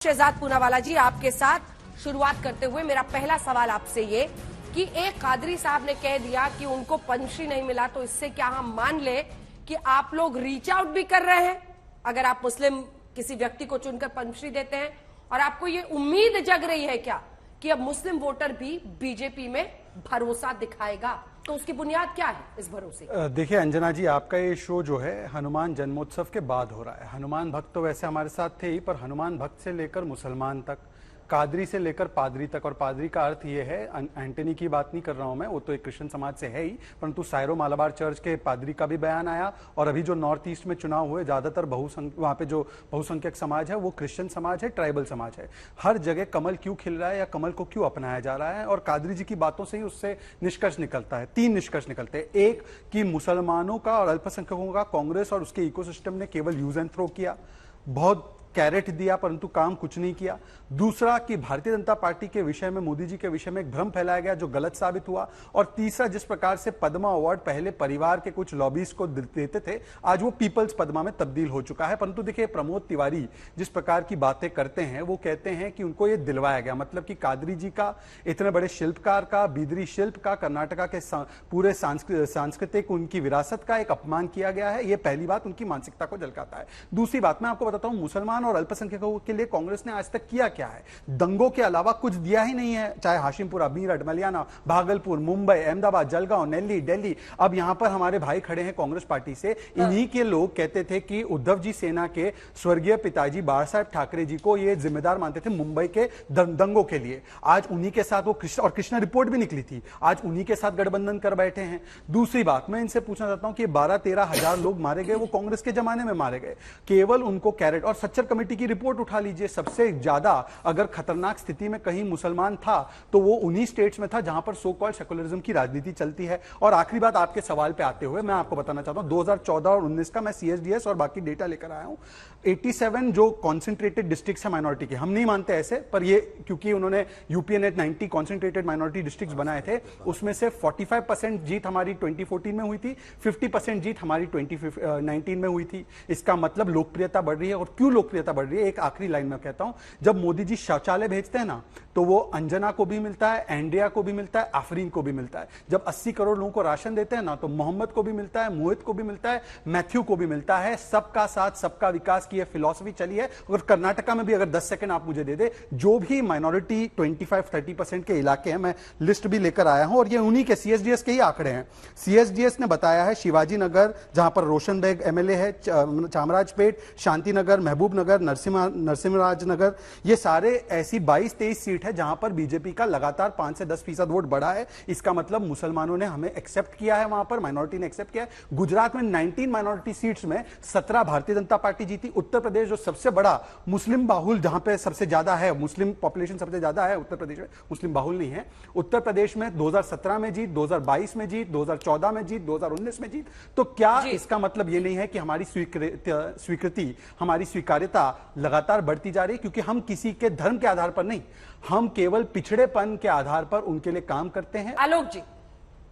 शहजाद पूनावाला जी, आपके साथ शुरुआत करते हुए मेरा पहला सवाल आपसे ये कि एक कादरी साहब ने कह दिया कि उनको पद्मश्री नहीं मिला, तो इससे क्या हम मान ले कि आप लोग रीच आउट भी कर रहे हैं अगर आप मुस्लिम किसी व्यक्ति को चुनकर पद्मश्री देते हैं, और आपको ये उम्मीद जग रही है क्या कि अब मुस्लिम वोटर भी बीजेपी में भरोसा दिखाएगा? तो उसकी बुनियाद क्या है इस भरोसे? देखिए अंजना जी, आपका ये शो जो है हनुमान जन्मोत्सव के बाद हो रहा है। हनुमान भक्त तो वैसे हमारे साथ थे ही, पर हनुमान भक्त से लेकर मुसलमान तक, कादरी से लेकर पादरी तक, और पादरी का अर्थ ये है, एंटनी की बात नहीं कर रहा हूं मैं, वो तो एक क्रिश्चियन समाज से है ही, परंतु सायरो मालाबार चर्च के पादरी का भी बयान आया। और अभी जो नॉर्थ ईस्ट में चुनाव हुए, ज्यादातर वहां पे जो बहुसंख्यक समाज है वो क्रिश्चियन समाज है, ट्राइबल समाज है। हर जगह कमल क्यों खिल रहा है या कमल को क्यों अपनाया जा रहा है, और कादरी जी की बातों से ही उससे निष्कर्ष निकलता है। 3 निष्कर्ष निकलते हैं। एक कि मुसलमानों का और अल्पसंख्यकों का कांग्रेस और उसके इकोसिस्टम ने केवल यूज एंड थ्रो किया, बहुत कैरेट दिया परंतु काम कुछ नहीं किया। दूसरा कि भारतीय जनता पार्टी के विषय में, मोदी जी के विषय में एक भ्रम फैलाया गया जो गलत साबित हुआ। और तीसरा, जिस प्रकार से पद्मा अवार्ड पहले परिवार के कुछ लॉबीज को देते थे, आज वो पीपल्स पद्मा में तब्दील हो चुका है। परंतु देखिए, प्रमोद तिवारी जिस प्रकार की बातें करते हैं, वो कहते हैं कि उनको ये दिलवाया गया, मतलब कि कादरी जी का, इतने बड़े शिल्पकार का, बिदरी शिल्प का, कर्नाटका के पूरे सांस्कृतिक उनकी विरासत का एक अपमान किया गया है। ये पहली बात उनकी मानसिकता को झलकाता है। दूसरी बात मैं आपको बताता हूं, मुसलमान और अल्पसंख्यकों के लिए कांग्रेस ने आज तक किया क्या है? दंगों के अलावा कुछ दिया ही नहीं है। चाहे हाशिमपुरा, मीरठ, मलियाना, भागलपुर, मुंबई, अहमदाबाद, जलगांव, नेल्ली, दिल्ली। अब यहां पर हमारे भाई खड़े हैं कांग्रेस पार्टी से, इन्हीं के लोग कहते थे कि उद्धव जी सेना के स्वर्गीय पिताजी बाला साहेब ठाकरे जी को ये जिम्मेदार मानते थे मुंबई के दंगों के लिए। आज उन्हीं के साथ वो कृष्णा रिपोर्ट भी निकली थी, आज उन्हीं के साथ गठबंधन कर बैठे हैं। दूसरी बात मैं इनसे पूछना चाहता हूं कि 12-13 हजार लोग मारे गए, वो कांग्रेस के जमाने में मारे गए, केवल उनको कैरेट। और सच्चर कमेटी की रिपोर्ट उठा लीजिए, सबसे ज्यादा अगर खतरनाक स्थिति में कहीं मुसलमान था तो वो उन्हीं स्टेट्स में था जहां पर सो कॉल्ड सेकुलरिज्म की राजनीति चलती है। और आखिरी बात, आपके सवाल पे आते हुए मैं आपको बताना चाहता हूं, 2014 और 19 का मैं सीएसडीएस और बाकी डेटा लेकर आया हूं। 87 जो कॉन्सेंट्रेटेड डिस्ट्रिक्ट्स है माइनॉरिटी के, हम नहीं मानते ऐसे, पर ये क्योंकि उन्होंने UPA net 90 concentrated minority districts बनाए थे, उसमें से 45% जीत हमारी 2014 में हुई थी, 50% जीत हमारी 2019 में हुई थी। इसका मतलब लोकप्रियता बढ़ रही है। और क्यों लोकप्रियता बढ़ रही है, एक आखिरी लाइन में कहता हूं, जब मोदी जी शौचालय भेजते हैं ना, तो वो अंजना को भी मिलता है, एंड्रिया को भी मिलता है, आफरीन को भी मिलता है। जब 80 करोड़ लोगों को राशन देते हैं ना, तो मोहम्मद को भी मिलता है, मोहित को भी मिलता है, मैथ्यू को भी मिलता है। सबका साथ सबका विकास की फिलॉसफी चली है। और कर्नाटका में भी अगर 10 सेकंड आप मुझे दे दे, जो भी माइनॉरिटी 25-30% के इलाके हैं, मैं लिस्ट भी लेकर आया हूं, और ये उन्हीं के सीएसडीएस के ही आंकड़े हैं। सीएसडीएस ने बताया है, शिवाजी नगर जहां पर रोशन बेग एमएलए है, चामराजपेट, शांतिनगर, महबूब नगर, नरसिम्हराज नगर, ये सारे ऐसी 22-23 सीट है जहां पर बीजेपी का लगातार 5 से 10% वोट बढ़ा है। इसका मतलब मुसलमानों ने हमें एक्सेप्ट किया है, वहां पर माइनॉरिटी ने एक्सेप्ट किया है। गुजरात में 19 माइनॉरिटी सीट्स में 17 भारतीय जनता पार्टी जीती। उत्तर प्रदेश जो सबसे बड़ा मुस्लिम बाहुल, जहां पे सबसे ज्यादा है, मुस्लिम पॉपुलेशन सबसे ज्यादा है उत्तर प्रदेश में, मुस्लिम बाहुल नहीं है। उत्तर प्रदेश में 2017 में जीत, 2022 में जीत, 2014 में जीत, 2019 में जीत। तो क्या इसका मतलब यह नहीं है कि हमारी स्वीकृति, हमारी स्वीकार्यता लगातार बढ़ती जा रही है? क्योंकि हम किसी के धर्म के आधार पर नहीं, हम केवल पिछड़ेपन के आधार पर उनके लिए काम करते हैं। आलोक जी,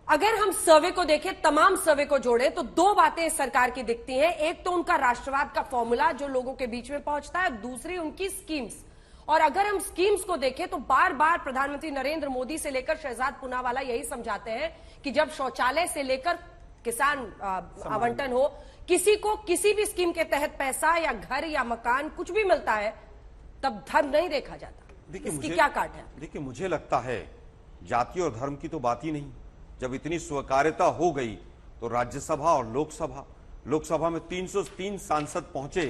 अगर हम सर्वे को देखें, तमाम सर्वे को जोड़ें, तो 2 बातें इस सरकार की दिखती हैं। एक तो उनका राष्ट्रवाद का फॉर्मूला जो लोगों के बीच में पहुंचता है, दूसरी उनकी स्कीम्स। और अगर हम स्कीम्स को देखें तो बार बार प्रधानमंत्री नरेंद्र मोदी से लेकर शहजाद पूनावाला यही समझाते हैं कि जब शौचालय से लेकर किसान आवंटन हो, किसी को किसी भी स्कीम के तहत पैसा या घर या मकान कुछ भी मिलता है, तब धर्म नहीं देखा जाता। इसकी क्या काट है? देखिए, मुझे लगता है जाति और धर्म की तो बात ही नहीं। जब इतनी स्वीकार्यता हो गई तो राज्यसभा और लोकसभा में 303 सांसद पहुंचे,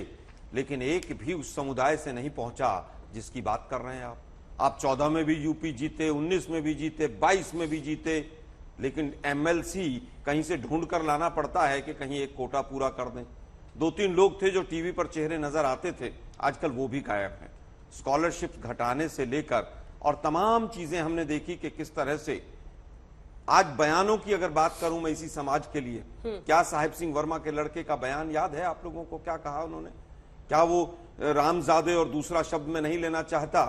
लेकिन एक भी उस समुदाय से नहीं पहुंचा जिसकी बात कर रहे हैं आप 14 में भी यूपी जीते, 19 में भी जीते, 22 में भी जीते, लेकिन एमएलसी कहीं से ढूंढ कर लाना पड़ता है कि कहीं एक कोटा पूरा कर दें। 2-3 लोग थे जो टीवी पर चेहरे नजर आते थे, आजकल वो भी गायब हैं। स्कॉलरशिप घटाने से लेकर और तमाम चीजें हमने देखी कि किस तरह से आज बयानों की अगर बात करूं मैं इसी समाज के लिए, क्या साहिब सिंह वर्मा के लड़के का बयान याद है आप लोगों को? क्या कहा उन्होंने? क्या वो रामजादे और दूसरा शब्द में नहीं लेना चाहता,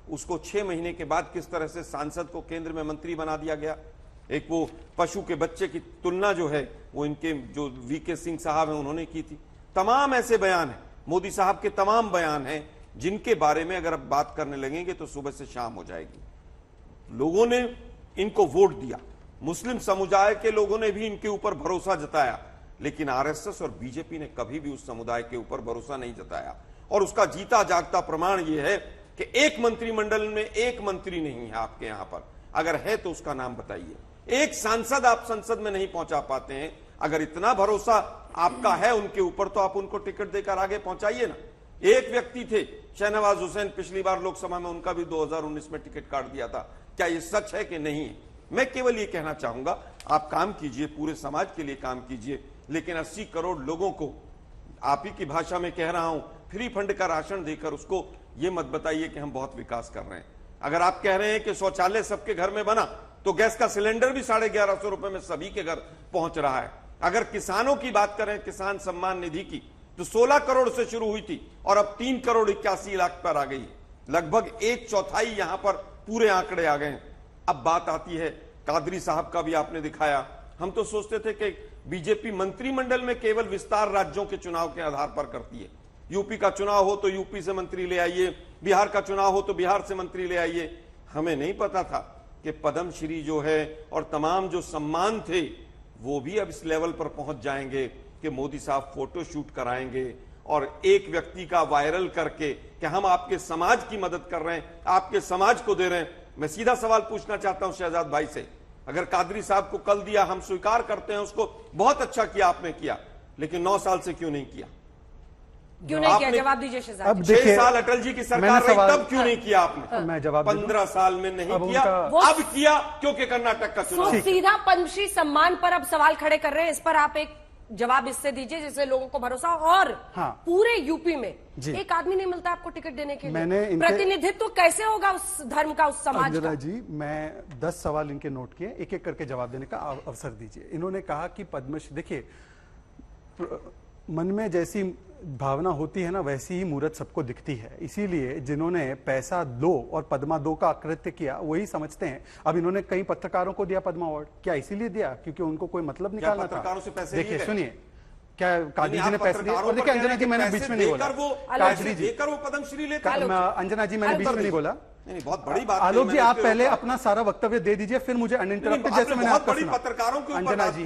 उसको 6 महीने के बाद किस तरह से सांसद को केंद्र में मंत्री बना दिया गया। एक वो पशु के बच्चे की तुलना जो है वो इनके जो वीके सिंह साहब हैं उन्होंने की थी। तमाम ऐसे बयान हैं, मोदी साहब के तमाम बयान हैं जिनके बारे में अगर अब बात करने लगेंगे तो सुबह से शाम हो जाएगी। लोगों ने इनको वोट दिया, मुस्लिम समुदाय के लोगों ने भी इनके ऊपर भरोसा जताया, लेकिन आरएसएस और बीजेपी ने कभी भी उस समुदाय के ऊपर भरोसा नहीं जताया। और उसका जीता जागता प्रमाण यह है कि एक मंत्रिमंडल में एक मंत्री नहीं है आपके यहां पर, अगर है तो उसका नाम बताइए। एक सांसद आप संसद में नहीं पहुंचा पाते हैं। अगर इतना भरोसा आपका है उनके ऊपर तो आप उनको टिकट देकर आगे पहुंचाइए ना। एक व्यक्ति थे शहनवाज हुसैन, पिछली बार लोकसभा में उनका भी 2019 में टिकट काट दिया था। क्या ये सच है कि नहीं है? मैं केवल ये कहना चाहूंगा, आप काम कीजिए, पूरे समाज के लिए काम कीजिए, लेकिन 80 करोड़ लोगों को, आप ही की भाषा में कह रहा हूं, फ्री फंड का राशन देकर उसको ये मत बताइए कि हम बहुत विकास कर रहे हैं। अगर आप कह रहे हैं कि शौचालय सबके घर में बना, तो गैस का सिलेंडर भी 1150 रुपए में सभी के घर पहुंच रहा है। अगर किसानों की बात करें, किसान सम्मान निधि की, तो 16 करोड़ से शुरू हुई थी और अब 3 करोड़ 81 लाख पर आ गई। लगभग 1/4 यहां पर पूरे आंकड़े आ गए। अब बात आती है, कादरी साहब का भी आपने दिखाया। हम तो सोचते थे कि बीजेपी मंत्रिमंडल में केवल विस्तार राज्यों के चुनाव के आधार पर करती है। यूपी का चुनाव हो तो यूपी से मंत्री ले आइए, बिहार का चुनाव हो तो बिहार से मंत्री ले आइए। हमें नहीं पता था कि पद्मश्री जो है और तमाम जो सम्मान थे वो भी अब इस लेवल पर पहुंच जाएंगे कि मोदी साहब फोटो शूट कराएंगे और एक व्यक्ति का वायरल करके कि हम आपके समाज की मदद कर रहे हैं, आपके समाज को दे रहे हैं। मैं सीधा सवाल पूछना चाहता हूं शहजाद भाई से, अगर कादरी साहब को कल दिया, हम स्वीकार करते हैं उसको, बहुत अच्छा किया आपने किया, लेकिन 9 साल से क्यों नहीं किया? क्यों नहीं किया? जवाब दीजिए शहजाद। अब 6 साल अटल जी की सरकार रही, तब क्यों नहीं किया आपने? मैं जवाब 15 साल में नहीं किया, अब किया क्योंकि कर्नाटक का चुनाव। सीधा पद्मश्री सम्मान पर अब सवाल खड़े कर रहे हैं, इस पर आप एक जवाब इससे दीजिए जिससे लोगों को भरोसा हो। और पूरे यूपी में एक आदमी नहीं मिलता आपको टिकट देने के लिए। प्रतिनिधित्व कैसे होगा उस धर्म का, उस समाज का? जी, मैं 10 सवाल इनके नोट किए, एक एक करके जवाब देने का अवसर दीजिए। इन्होंने कहा कि पद्मश्री, देखिए मन में जैसी भावना होती है ना, वैसी ही मूर्त सबको दिखती है। इसीलिए जिन्होंने पैसा दो और पद्मा दो का कृत्य किया वही समझते हैं। अब इन्होंने कई पत्रकारों को दिया पद्मा अवार्ड, क्या इसीलिए दिया क्योंकि उनको कोई मतलब निकालना था? पत्रकारों से पैसे देखिए सुनिए, क्या कादरी जी ने पैसे दिए? और देखिए अंजना जी, मैंने बीच में नहीं बोला, कादरी जी वो पद्मश्री लेकर, अंजना जी मैंने बीच में नहीं बोला। नहीं, बहुत बड़ी बात। आलोक जी, आप पहले अपना सारा वक्तव्य दे दीजिए, फिर मुझे अनइंटरप्टेड, जैसे मैंने आपको सुना। पत्रकारों के ऊपर अंजना जी,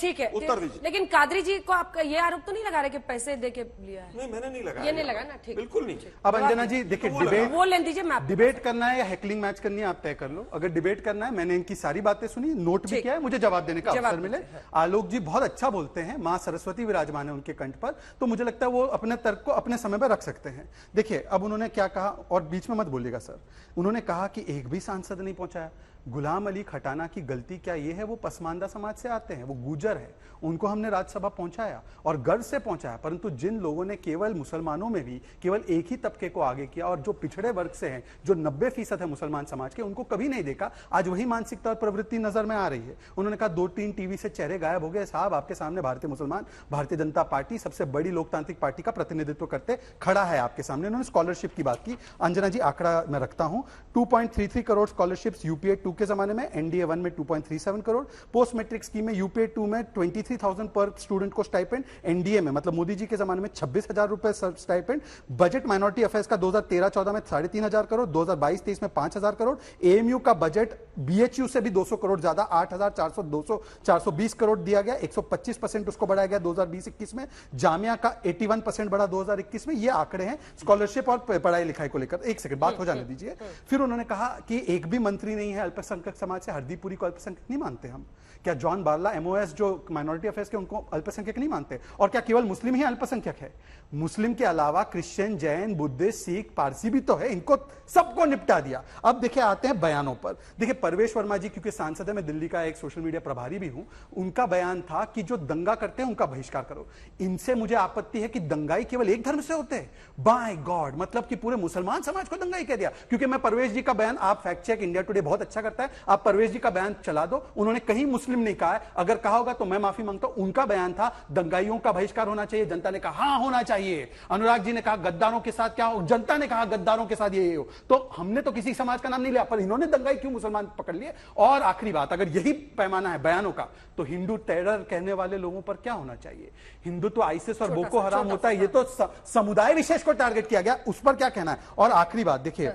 ठीक है, उत्तर दीजिए। लेकिन कादरी जी को आपका ये आरोप तो नहीं लगा रहे कि पैसे दे के लिया है? नहीं, मैंने नहीं लगाया, ये नहीं लगा ना, ठीक, बिल्कुल नहीं। अब अंजना जी देखिए, डिबेट वो लेने दीजिए, मैं डिबेट करना है या हैकलिंग मैच करनी है आप तय कर लो। अगर डिबेट करना है, मैंने इनकी सारी बातें सुनी, नोट भी किया है, मुझे जवाब देने का अवसर मिले। आलोक जी बहुत अच्छा बोलते हैं, मां सरस्वती विराजमान है उनके कंठ पर, तो मुझे लगता है वो अपने तर्क को अपने समय पर रख सकते हैं। देखिए अब उन्होंने क्या कहा, और बीच में मत बोलिएगा सर। उन्होंने कहा कि एक भी सांसद नहीं पहुंचाया। गुलाम अली खटाना की गलती क्या ये है? वो पसमानदा समाज से आते हैं, वो गुजर है, उनको हमने राज्यसभा पहुंचाया और गर्व से पहुंचाया। परंतु जिन लोगों ने केवल मुसलमानों में भी केवल एक ही तबके को आगे किया और जो पिछड़े वर्ग से हैं, जो 90% है मुसलमान समाज के, उनको कभी नहीं देखा। आज वही मानसिकता और प्रवृत्ति नजर में आ रही है। उन्होंने कहा 2-3 टीवी से चेहरे गायब हो गए। साहब आपके सामने भारतीय मुसलमान, भारतीय जनता पार्टी सबसे बड़ी लोकतांत्रिक पार्टी का प्रतिनिधित्व करते खड़ा है आपके सामने। उन्होंने स्कॉलरशिप की बात की। अंजना जी आंकड़ा मैं रखता हूं, 2.33 करोड़ स्कॉलरशिप्स यूपीए 2 के जमाने में, एनडीए 1 में 2.37 करोड़, पोस्ट मैट्रिक स्कीम में यूपीए 2 में 23,000 पर स्टूडेंट को स्टाइपेंड, एनडीए में मतलब मोदी जी के जमाने में 26,000 रुपए स्टाइपेंड। बजट माइनॉरिटी अफेयर्स का 2013-14 में 3,500 करोड़, 2022-23 में 5,000 करोड़। एएमयू का बजट बीएचयू से भी 200 करोड़ ज्यादा, 8,420 करोड़ दिया गया, 125% उसको बढ़ाया गया 2020-21 में। जामिया का 81% बढ़ा 2021 में। ये आंकड़े हैं स्कॉलरशिप और पढ़ाई लिखाई को लेकर। एक सेकंड बात हो जाने दीजिए। फिर उन्होंने कहा कि एक भी मंत्री नहीं है अल्पसंख्यक समाज से। हरदीपुरी को अल्पसंख्यक नहीं मानते हम? क्या जॉन बार्ला एमओएस जो माइनॉरिटी अफेयर्स के, उनको अल्पसंख्यक नहीं मानते? और क्या केवल मुस्लिम ही अल्पसंख्यक है? मुस्लिम के अलावा क्रिश्चियन, जैन, बुद्धिस्ट, सिख, पारसी भी तो है। इनको सबको निपटा दिया। अब देखिए आते हैं बयानों पर। देखिए परवेश वर्मा जी क्योंकि सांसद है, मैं दिल्ली का एक सोशल मीडिया प्रभारी भी हूं, उनका बयान था कि जो दंगा करते हैं उनका बहिष्कार करो। इनसे मुझे आपत्ति है कि दंगाई केवल एक धर्म से होते हैं। बाय गॉड, मतलब कि पूरे मुसलमान समाज को दंगाई कह दिया। क्योंकि मैं परवेश जी का बयान, आप फैक्ट चेक इंडिया टुडे बहुत अच्छा करता है। आप परवेज जी का बयान चला दो, उन्होंने कहीं मुस्लिम नहीं कहा है, अगर कहा होगा तो मैं माफी मांगता हूं। उनका बयान था दंगाइयों का बहिष्कार होना चाहिए, जनता ने कहा हाँ होना चाहिए। अनुराग जी ने कहा गद्दारों के साथ क्या हो, जनता ने कहा गद्दारों के साथ ये हो। तो हमने तो किसी समाज का नाम नहीं लिया, पर इन्होंने दंगाई क्यों मुसलमान पकड़ लिए। और आखिरी बात, अगर यही पैमाना है बयानों का, तो हिंदू टेरर कहने वाले लोगों पर क्या होना चाहिए। हिंदू तो आईसिस और बोको हराम होता है, ये तो समुदाय विशेष को टारगेट किया गया, उस पर क्या कहना है। और आखिरी बात देखिए,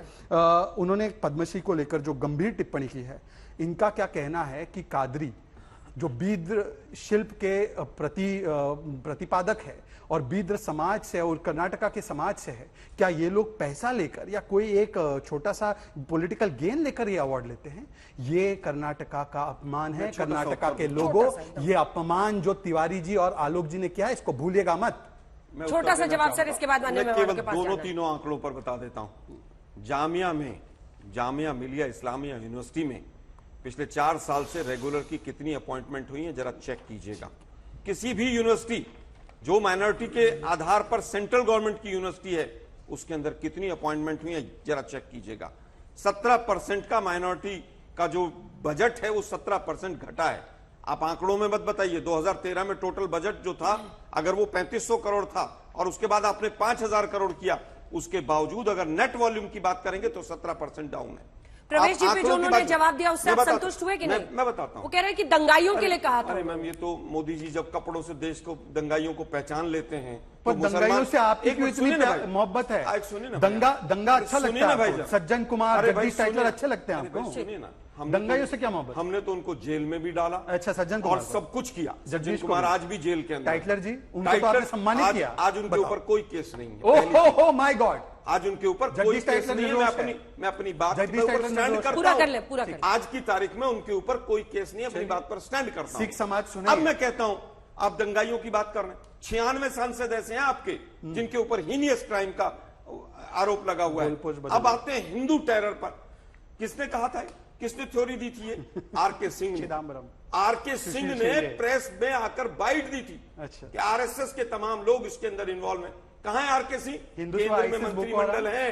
उन्होंने पद्मश्री को लेकर जो गंभीर टिप्पणी की है, इनका क्या कहना है कि कादरी जो बीद्र शिल्प के प्रतिपादक है और बीद्र समाज से और कर्नाटका के समाज से है, क्या ये लोग पैसा लेकर या कोई एक छोटा सा पॉलिटिकल गेन लेकर ये अवार्ड लेते हैं। ये कर्नाटका का अपमान है, कर्नाटका के लोगों, ये अपमान जो तिवारी जी और आलोक जी ने किया है, इसको भूलिएगा मत। छोटा सा जवाब सर, इसके बाद माननीय मैं मेहमानों केवल के पास दोनों जाना है। तीनों आंकड़ों पर बता देता हूं। जामिया मिलिया इस्लामिया यूनिवर्सिटी में पिछले 4 साल से रेगुलर की कितनी अपॉइंटमेंट हुई है जरा चेक कीजिएगा। किसी भी यूनिवर्सिटी जो माइनॉरिटी के आधार पर सेंट्रल गवर्नमेंट की यूनिवर्सिटी है, उसके अंदर कितनी अपॉइंटमेंट हुई है जरा चेक कीजिएगा। 17% का माइनॉरिटी का जो बजट है वो 17% घटा है। आप आंकड़ों में मत बताइए। 2013 में टोटल बजट जो था, अगर वो 3500 करोड़ था और उसके बाद आपने 5000 करोड़ किया, उसके बावजूद अगर नेट वॉल्यूम की बात करेंगे तो 17% डाउन है। प्रवेश जी पे जो उन्होंने जवाब दिया उससे आप संतुष्ट हुए कि नहीं? मैं बताता हूँ। वो कह रहे हैं कि दंगाइयों के लिए कहा था। अरे मैम, ये तो मोदी जी जब कपड़ों से देश को दंगाइयों को पहचान लेते हैं, पर तो दंगाइयों से आपकी क्यों इतनी मोहब्बत है। दंगा अच्छा लगता है आपको? सज्जन कुमार, जगदीश टाइटलर अच्छे लगते हैं आपको? सुनिए ना, दंगाइयों से क्या मोहब्बत? हमने तो उनको जेल में भी डाला। अच्छा, सज्जन और कुमार सब कुछ किया। जगदीश कुमार आज भी जेल के अंदर। टाइटलर जी, उनको तो आपने सम्मानित किया। आज उनके ऊपर कोई केस नहीं है। ओह माय गॉड, आज उनके ऊपर कोई केस नहीं है। मैं अपनी बात पे स्टैंड करता हूं। पूरा कर ले। आज की तारीख में उनके ऊपर कोई केस नहीं है, अपनी बात पर स्टैंड करता हूं। सिख समाज सुने। अब मैं कहता हूं, आप दंगाइयों की बात कर रहे हैं। 96 सांसद ऐसे हैं आपके जिनके ऊपर हीनियस क्राइम का आरोप लगा हुआ है। अब आते हैं हिंदू टेरर पर। किसने कहा था, किसने थ्योरी दी थी? ये आर.के. सिंह ने। आर.के. सिंह ने प्रेस में आकर बाइट दी थी कि आरएसएस के तमाम लोग इसके अंदर इन्वॉल्व हैं। कहां है आर.के. सिंह? केंद्र में मंत्रिमंडल है,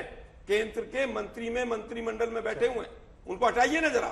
केंद्र के मंत्रिमंडल में बैठे हुए हैं। उनको हटाइए ना जरा।